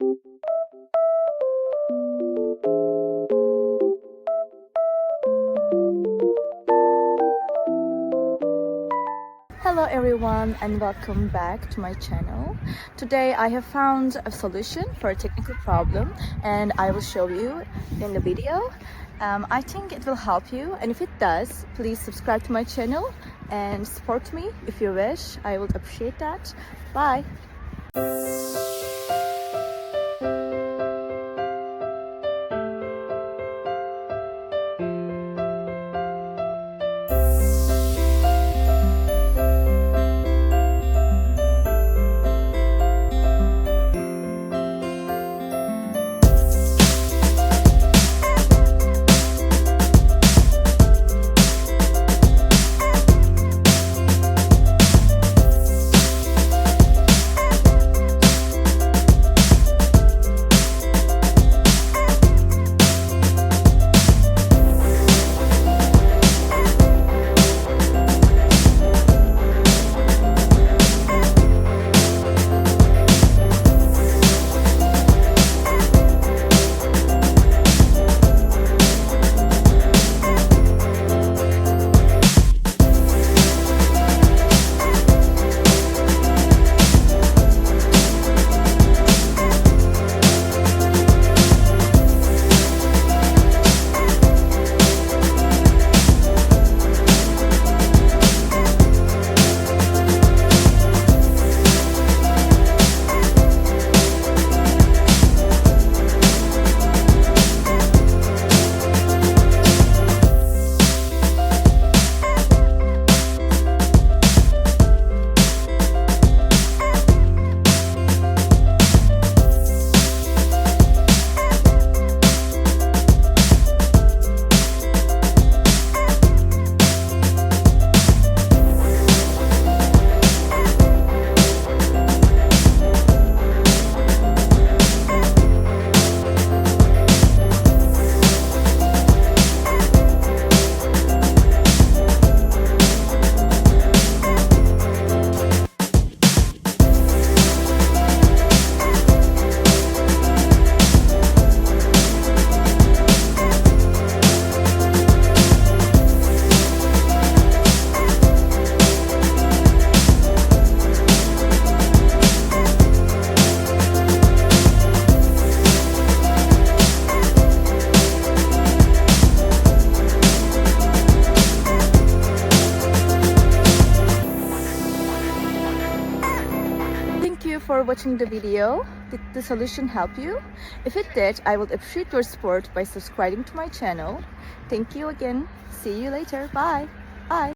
Hello everyone and welcome back to my channel. Today I have found a solution for a technical problem and I will show you in the video. I think it will help you, and if it does, please subscribe to my channel and support me if you wish. I would appreciate that. Bye! Thank you for watching the video. Did the solution help you? If it did, I would appreciate your support by subscribing to my channel. Thank you again. See you later. Bye. Bye.